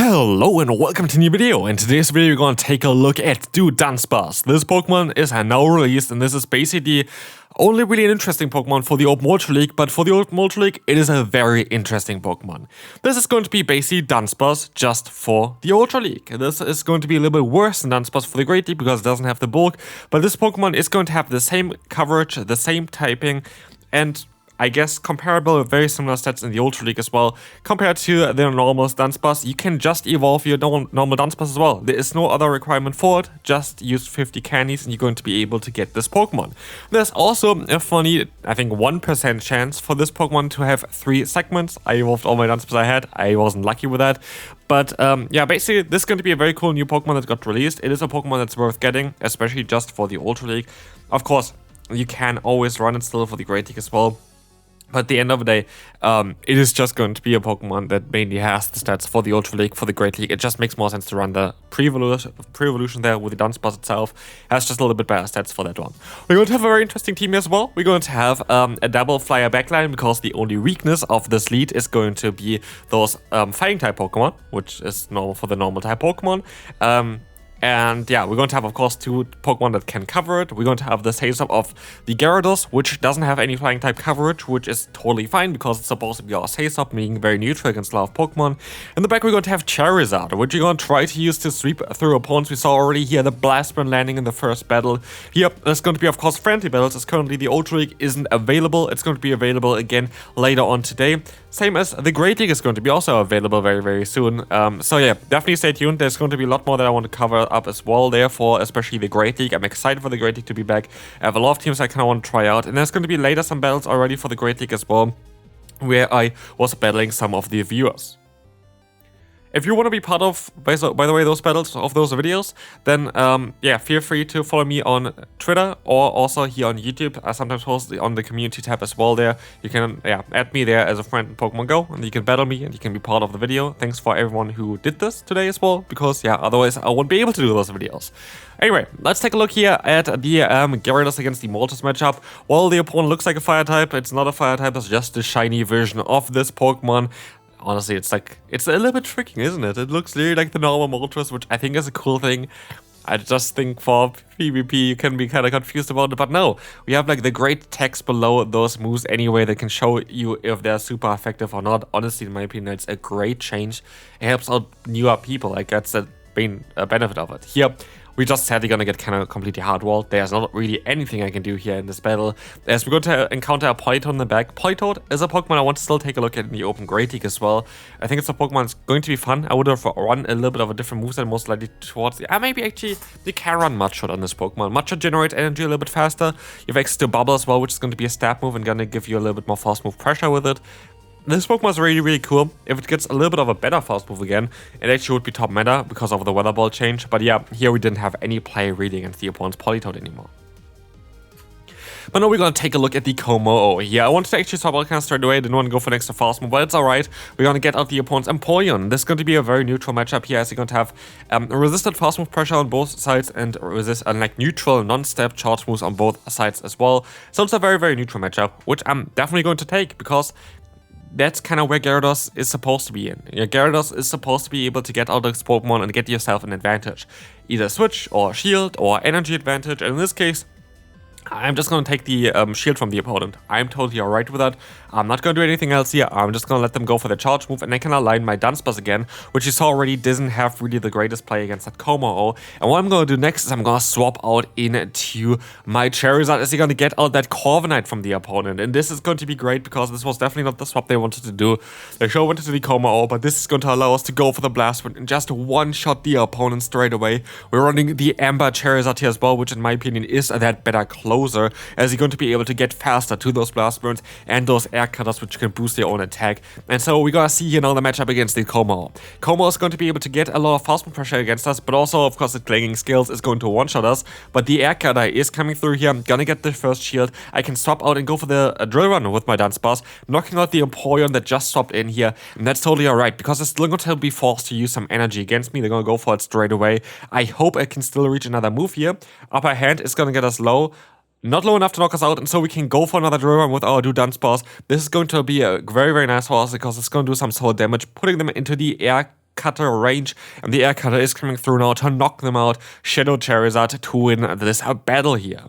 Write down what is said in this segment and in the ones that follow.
Hello and welcome to a new video. In today's video we're going to take a look at Dudunsparce. This Pokemon is now released and this is basically only really an interesting Pokemon for the Open Ultra League, but for the Open Ultra League it is a very interesting Pokemon. This is going to be basically Dunsparce just for the Ultra League. This is going to be a little bit worse than Dunsparce for the Great League because it doesn't have the bulk, but this Pokemon is going to have the same coverage, the same typing, and I guess comparable, very similar stats in the Ultra League as well. Compared to the normal Dunsparce, you can just evolve your normal Dunsparce as well. There is no other requirement for it, just use 50 candies and you're going to be able to get this Pokemon. There's also a funny, I think 1% chance for this Pokemon to have 3 segments. I evolved all my Dunsparce I had, I wasn't lucky with that. But yeah, basically this is going to be a very cool new Pokemon that got released. It is a Pokemon that's worth getting, especially just for the Ultra League. Of course, you can always run it still for the Great League as well. But at the end of the day, it is just going to be a Pokemon that mainly has the stats for the Ultra League, for the Great League. It just makes more sense to run the pre-evolution there with the Dunsparce itself. It has just a little bit better stats for that one. We're going to have a very interesting team as well. We're going to have a double flyer backline because the only weakness of this lead is going to be those fighting type Pokemon, which is normal for the normal type Pokemon. And yeah, we're going to have, of course, 2 Pokemon that can cover it. We're going to have the face-up of the Gyarados, which doesn't have any flying type coverage, which is totally fine because it's supposed to be our face-up, being very neutral against a lot of Pokemon. In the back, we're going to have Charizard, which you're going to try to use to sweep through opponents. We saw already here the Blast Burn landing in the first battle. Here, there's going to be, of course, friendly battles, as currently the Ultra League isn't available. It's going to be available again later on today. Same as the Great League is going to be also available very, very soon. So yeah, definitely stay tuned. There's going to be a lot more that I want to cover up as well, therefore, especially the Great League. I'm excited for the Great League to be back. I have a lot of teams I kind of want to try out, and there's going to be later some battles already for the Great League as well, where I was battling some of the viewers. If you want to be part of, by the way, those battles of those videos, then yeah, feel free to follow me on Twitter or also here on YouTube. I sometimes post on the community tab as well there. You can add me there as a friend in Pokemon Go and you can battle me and you can be part of the video. Thanks for everyone who did this today as well, because yeah, otherwise I won't be able to do those videos. Anyway, let's take a look here at the Gyarados against the Moltres matchup. While the opponent looks like a fire type, it's not a fire type, it's just a shiny version of this Pokemon. Honestly, it's a little bit tricky, isn't it? It looks really like the normal Moltres, which I think is a cool thing. I just think for PvP you can be kind of confused about it, but no. We have like the great text below those moves anyway that can show you if they're super effective or not. Honestly, in my opinion, it's a great change. It helps out newer people, like that's the main benefit of it. Here, we just sadly gonna get kind of completely hard-walled. There's not really anything I can do here in this battle, as we're going to encounter a Politoed in the back. Politoed is a Pokemon I want to still take a look at in the Open Great League as well. I think it's a Pokemon that's going to be fun. I would have run a little bit of a different moveset, most likely towards the... maybe actually the Kareem Mudshot on this Pokemon. Mudshot generates energy a little bit faster. You have access to Bubble as well, which is going to be a stab move and gonna give you a little bit more fast move pressure with it. This Pokemon is really, really cool. If it gets a little bit of a better fast move again, it actually would be top meta because of the Weather Ball change. But yeah, here we didn't have any play really against the opponent's Politoed anymore. But now we're going to take a look at the Kommo-o here. I wanted to actually swap out kind of straight away. Didn't want to go for an extra fast move, but it's alright. We're going to get out the opponent's Empoleon. This is going to be a very neutral matchup here, as you're going to have resisted fast move pressure on both sides and resist like neutral non-step charge moves on both sides as well. So it's a very, very neutral matchup, which I'm definitely going to take because that's kind of where Gyarados is supposed to be in. Your Gyarados is supposed to be able to get out of this Pokemon and get yourself an advantage. Either switch or shield or energy advantage, and in this case, I'm just going to take the shield from the opponent. I'm totally alright with that. I'm not going to do anything else here. I'm just going to let them go for the charge move, and I can align my Dunsparce again, which you saw already doesn't have really the greatest play against that Kommo-o. And what I'm going to do next is I'm going to swap out into my Charizard, as you're going to get out that Corviknight from the opponent. And this is going to be great because this was definitely not the swap they wanted to do. They sure wanted to the Kommo-o, but this is going to allow us to go for the Blast Burn and just one-shot the opponent straight away. We're running the Amber Charizard here as well, which in my opinion is that better closer, as you're going to be able to get faster to those Blast Burns and those Air Cutters, which can boost their own attack. And so we're gonna see here now the matchup against the Kommo-o. Kommo-o is going to be able to get a lot of fast move pressure against us, but also, of course, the Clanging Skills is going to one-shot us. But the Air Cutter is coming through here. I'm gonna get the first shield. I can swap out and go for the Drill Run with my Dunsparce, knocking out the Empoleon that just swapped in here. And that's totally alright, because it's still going to be forced to use some energy against me. They're gonna go for it straight away. I hope I can still reach another move here. Upper hand is gonna get us low. Not low enough to knock us out, and so we can go for another drill run with our Dudunsparce. This is going to be a very, very nice horse because it's going to do some soul damage, putting them into the air Cutter range, and the Air Cutter is coming through now to knock them out. Shadow Charizard to win this battle here.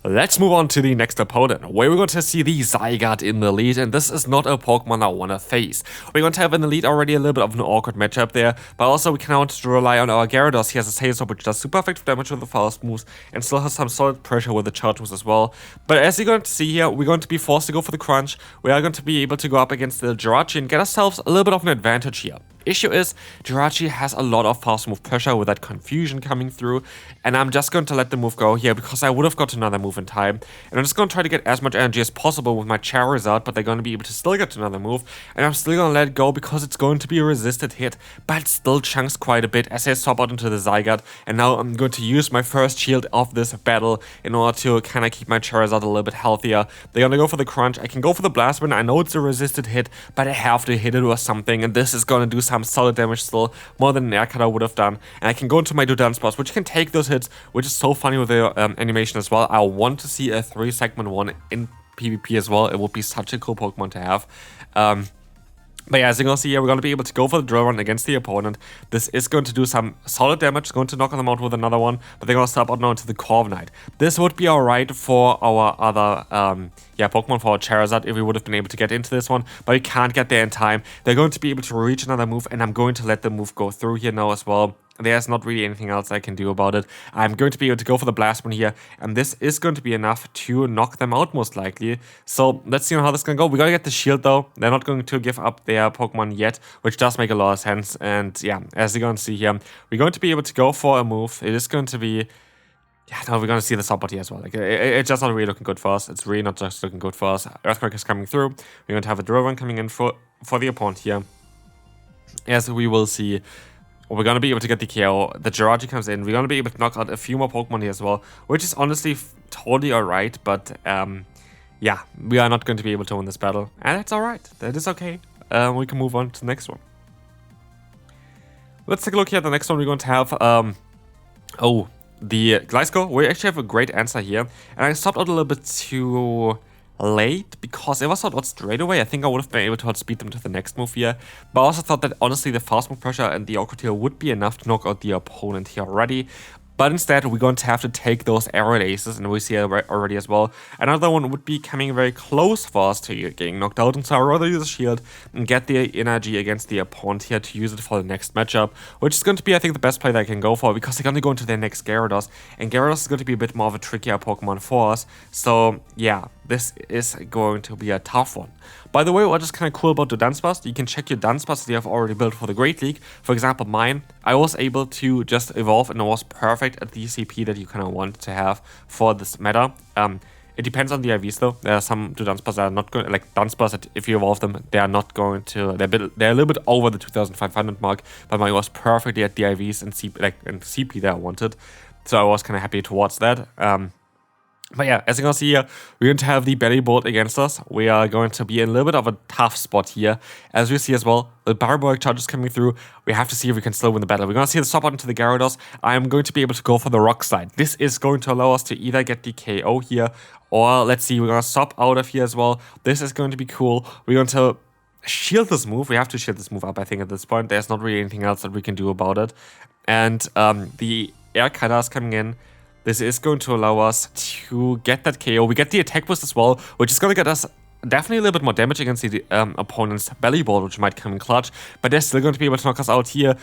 Let's move on to the next opponent, where we're going to see the Zygarde in the lead, and this is not a Pokemon I want to face. We're going to have in the lead already a little bit of an awkward matchup there, but also we cannot rely on our Gyarados. He has a Sailor, which does super effective damage with the fast moves, and still has some solid pressure with the charge moves as well. But as you're going to see here, we're going to be forced to go for the crunch. We are going to be able to go up against the Jirachi and get ourselves a little bit of an advantage here. Issue is, Jirachi has a lot of fast move pressure with that confusion coming through, and I'm just going to let the move go here because I would have got another move in time. And I'm just going to try to get as much energy as possible with my Charizard, but they're going to be able to still get another move, and I'm still going to let it go because it's going to be a resisted hit, but it still chunks quite a bit as I swap out into the Zygarde, and now I'm going to use my first shield of this battle in order to kind of keep my Charizard a little bit healthier. They're going to go for the crunch. I can go for the blast wind. I know it's a resisted hit, but I have to hit it or something, and this is going to do some solid damage still, more than an Air Cutter would have done. And I can go into my Dudunsparce, which can take those hits, which is so funny with the animation as well. I want to see a 3-segment one in PvP as well. It would be such a cool Pokemon to have. But yeah, as you can see here, we're going to be able to go for the drill run against the opponent. This is going to do some solid damage, going to knock them out with another one, but they're going to step out now into the Corviknight. This would be alright for our other Pokemon, for our Charizard, if we would have been able to get into this one, but we can't get there in time. They're going to be able to reach another move, and I'm going to let the move go through here now as well. There's not really anything else I can do about it. I'm going to be able to go for the blast one here, and this is going to be enough to knock them out most likely. So let's see how this is going to go. We got to get the shield though. They're not going to give up their Pokemon yet, which does make a lot of sense. And yeah, as you're going to see here, we're going to be able to go for a move. It is going to be... Yeah, no, we're going to see the support here as well. Like, it's just not really looking good for us. It's really not just looking good for us. Earthquake is coming through. We're going to have a drill run coming in for the opponent here. As we will see... We're going to be able to get the KO. The Jirachi comes in. We're going to be able to knock out a few more Pokemon here as well, which is honestly totally alright, but yeah, we are not going to be able to win this battle, and that's alright. That is okay. We can move on to the next one. Let's take a look here at the next one. We're going to have, the Gliscor. We actually have a great answer here, and I stopped out a little bit too late because if I thought out straight away, I think I would have been able to outspeed them to the next move here. But I also thought that honestly the fast move pressure and the awkward here would be enough to knock out the opponent here already. But instead, we're going to have to take those arrow aces, and we see it already as well. Another one would be coming very close for us to getting knocked out, and so I'd rather use a shield and get the energy against the opponent here to use it for the next matchup, which is going to be, I think, the best play that I can go for, because they're going to go into their next Gyarados, and Gyarados is going to be a bit more of a trickier Pokemon for us. So, yeah, this is going to be a tough one. By the way, what is kind of cool about the Dunsparce, you can check your Dunsparce that you have already built for the Great League. For example, mine, I was able to just evolve, and it was perfect at the CP that you kind of want to have for this meta. It depends on the IVs though. There are some Dunsparce that are not going, like Dunsparce that if you evolve them, they are not going to, they're a little bit over the 2500 mark, but mine was perfectly at the IVs and CP that I wanted. So I was kind of happy towards that. But yeah, as you can see here, we're going to have the Bellibolt against us. We are going to be in a little bit of a tough spot here. As we see as well, the Parabolic charge is coming through. We have to see if we can still win the battle. We're going to see the swap out into the Gyarados. I'm going to be able to go for the Rock Slide. This is going to allow us to either get the KO here, or let's see, we're going to swap out of here as well. This is going to be cool. We're going to shield this move. We have to shield this move up, I think, at this point. There's not really anything else that we can do about it. And the Air Cutter is coming in. This is going to allow us to get that KO. We get the attack boost as well, which is going to get us definitely a little bit more damage against the opponent's Bellibolt, which might come in clutch, but they're still going to be able to knock us out here.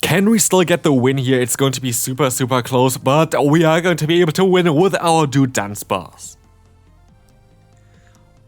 Can we still get the win here? It's going to be super, super close, but we are going to be able to win with our Dudunsparce.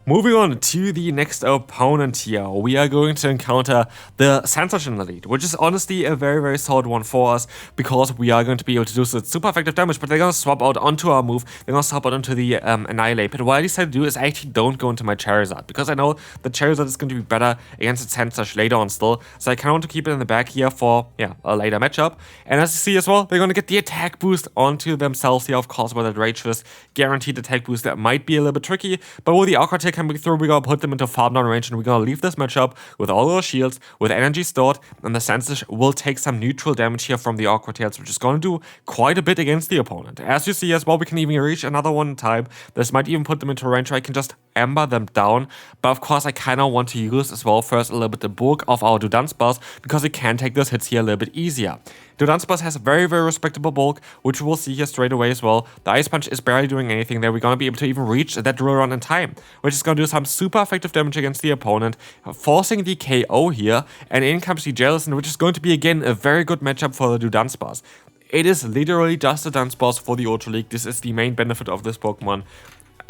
Moving on to the next opponent here, we are going to encounter the Santos in the lead, which is honestly a very, very solid one for us, because we are going to be able to do super effective damage, but they're going to swap out onto our move, they're going to swap out onto the Annihilape. But what I decided to do is I actually don't go into my Charizard, because I know the Charizard is going to be better against its Santos later on still, so I kind of want to keep it in the back here for, yeah, a later matchup. And as you see as well, they're going to get the attack boost onto themselves here, of course, with that Rage Fist, guaranteed attack boost. That might be a little bit tricky, but with the Awkward Tick coming through, we're going to put them into farm down range, and we're going to leave this matchup with all our shields, with energy stored, and the Santos will take some neutral damage here from the Awkward Tails, which is going to do quite a bit against the opponent. As you see as well, we can even reach another one in time. This might even put them into range where I can just ember them down, but of course I kind of want to use as well first a little bit the bulk of our Dudunsparce, because we can take those hits here a little bit easier. Dudunsparce has a very, very respectable bulk, which we'll see here straight away as well. The Ice Punch is barely doing anything there. We're going to be able to even reach that drill run in time, which is going to do some super effective damage against the opponent, forcing the KO here, and in comes the Jellicent, which is going to be again a very good matchup for the Dudunsparce. It is literally just a Dunsparce for the Ultra League. This is the main benefit of this Pokemon.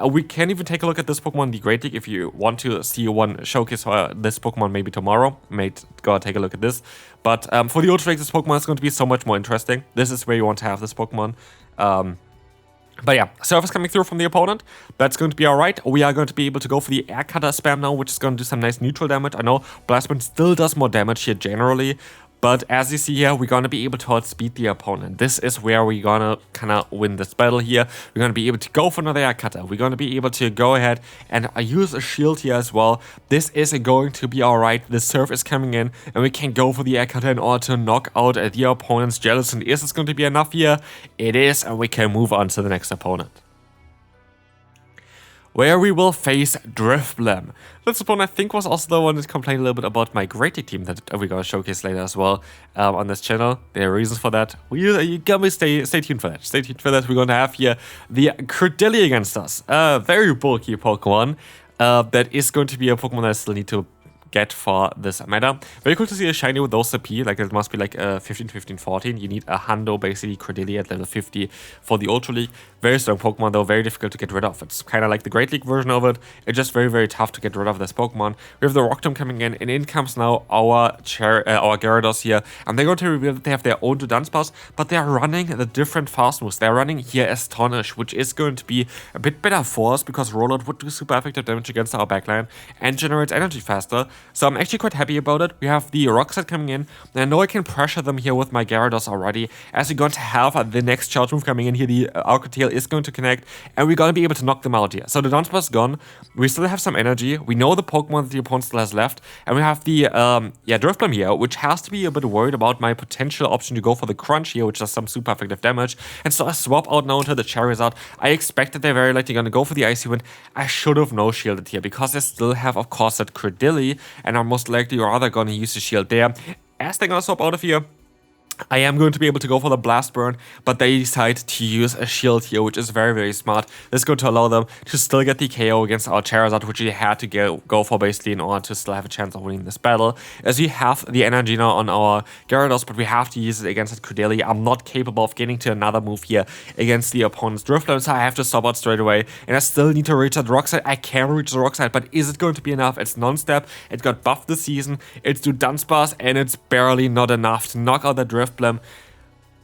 We can even take a look at this Pokemon, the Great League, if you want to see one showcase for this Pokemon maybe tomorrow. Go take a look at this. But for the Ultra League, this Pokemon is going to be so much more interesting. This is where you want to have this Pokemon. But yeah, Surface coming through from the opponent. That's going to be alright. We are going to be able to go for the Air Cutter spam now, which is going to do some nice neutral damage. I know Blastman still does more damage here generally, but as you see here, we're going to be able to outspeed the opponent. This is where we're going to kind of win this battle here. We're going to be able to go for another Air Cutter. We're going to be able to go ahead and use a shield here as well. This is going to be alright. The Surf is coming in, and we can go for the Air Cutter in order to knock out the opponent's Jellicent. Is this going to be enough here? It is, and we can move on to the next opponent, where we will face Drifblim. This opponent I think was also the one that complained a little bit about my Great League team that we're going to showcase later as well on this channel. There are reasons for that. You gotta stay tuned for that. Stay tuned for that. We're going to have here the Cradily against us. A very bulky Pokemon. That is going to be a Pokemon that I still need to get for this meta. Very cool to see a shiny with those CP, like it must be like 15, 15, 14. You need a Hundo, basically Cradily at level 50 for the Ultra League. Very strong Pokemon though, very difficult to get rid of. It's kind of like the Great League version of it. It's just very, very tough to get rid of this Pokemon. We have the Rock Tomb coming in, and in comes now our Gyarados here, and they're going to reveal that they have their own Dudunsparce, but they're running the different fast moves. They're running here Astonish, which is going to be a bit better for us because Rollout would do super effective damage against our backline and generates energy faster. So I'm actually quite happy about it. We have the Rock Set coming in, and I know I can pressure them here with my Gyarados already, as we're going to have the next charge move coming in here. The Alcatail is going to connect, and we're going to be able to knock them out here. So the Dunsparce is gone. We still have some energy. We know the Pokemon that the opponent still has left, and we have the Drifblim here, which has to be a bit worried about my potential option to go for the Crunch here, which does some super effective damage. And so I swap out now into the Charizard. I expect that they're very likely going to go for the Icy Wind. I should have no-shielded here, because I still have, of course, that Cradily, and I'm most likely rather going to use the shield there. As they're going to swap out of here, I am going to be able to go for the Blast Burn, but they decide to use a shield here, which is very, very smart. This is going to allow them to still get the KO against our Charizard, which they had to go for basically in order to still have a chance of winning this battle. As we have the energy now on our Gyarados, but we have to use it against that Cradily. I'm not capable of getting to another move here against the opponent's Drifblim, so I have to stop out straight away. And I still need to reach that Rock Slide. I can reach the Rock Slide, but is it going to be enough? It's non-step. It got buffed this season. It's Dudunsparce, and it's barely not enough to knock out the Drifblim.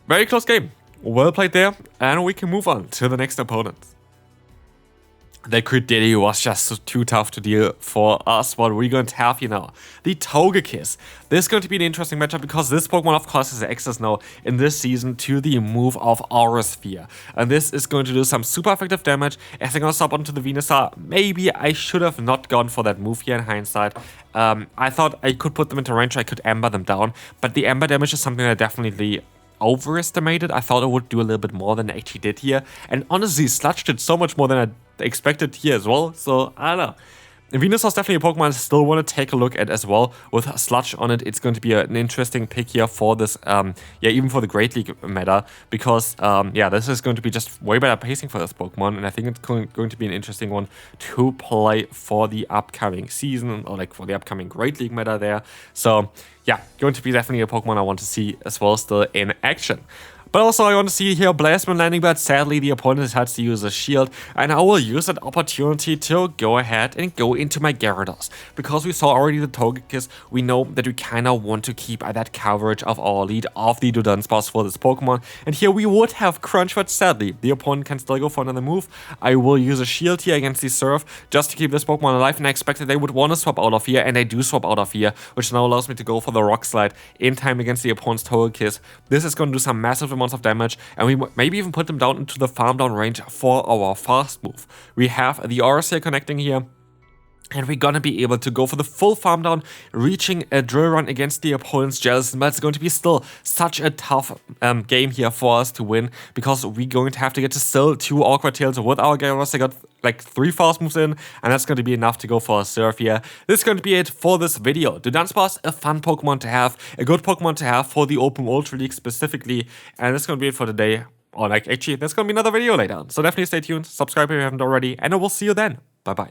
Very close game. Well played there, and we can move on to the next opponent. The Cradily was just too tough to deal for us. What we're going to have here now, the Togekiss. This is going to be an interesting matchup because this Pokemon, of course, has access now in this season to the move of Aura Sphere. And this is going to do some super effective damage. As they're going to stop onto the Venusaur, maybe I should have not gone for that move here in hindsight. I thought I could put them into range, I could Ember them down, but the Ember damage is something I definitely overestimated. I thought it would do a little bit more than it actually did here. And honestly, Sludge did so much more than I expected here as well. So, I don't know. Venusaur is definitely a Pokemon I still want to take a look at as well. With Sludge on it, it's going to be an interesting pick here for this, even for the Great League meta. Because, this is going to be just way better pacing for this Pokemon. And I think it's going to be an interesting one to play for the upcoming season, or like for the upcoming Great League meta there. So, yeah, going to be definitely a Pokemon I want to see as well still in action. But also I want to see here Blastman landing, but sadly the opponent has to use a shield, and I will use that opportunity to go ahead and go into my Gyarados. Because we saw already the Togekiss, we know that we kind of want to keep that coverage of our lead of the Dudunsparce for this Pokemon. And here we would have Crunch, but sadly the opponent can still go for another move. I will use a shield here against the Surf just to keep this Pokemon alive, and I expected they would want to swap out of here, and they do swap out of here, which now allows me to go for the Rock Slide in time against the opponent's Togekiss. This is going to do some massive amounts of damage, and we maybe even put them down into the farm down range for our fast move. We have the Aura Sphere connecting here, and we're gonna be able to go for the full farm down, reaching a drill run against the opponent's Jellicent. But it's going to be still such a tough game here for us to win, because we're going to have to get to still 2 Awkward Tails with our Gyarados. I got like 3 fast moves in, and that's going to be enough to go for a Surf here. This is going to be it for this video. Dudunsparce, a fun Pokemon to have, a good Pokemon to have for the Open Ultra League specifically, and that's going to be it for today. Or like, actually, there's going to be another video later on. So definitely stay tuned, subscribe if you haven't already, and I will see you then. Bye-bye.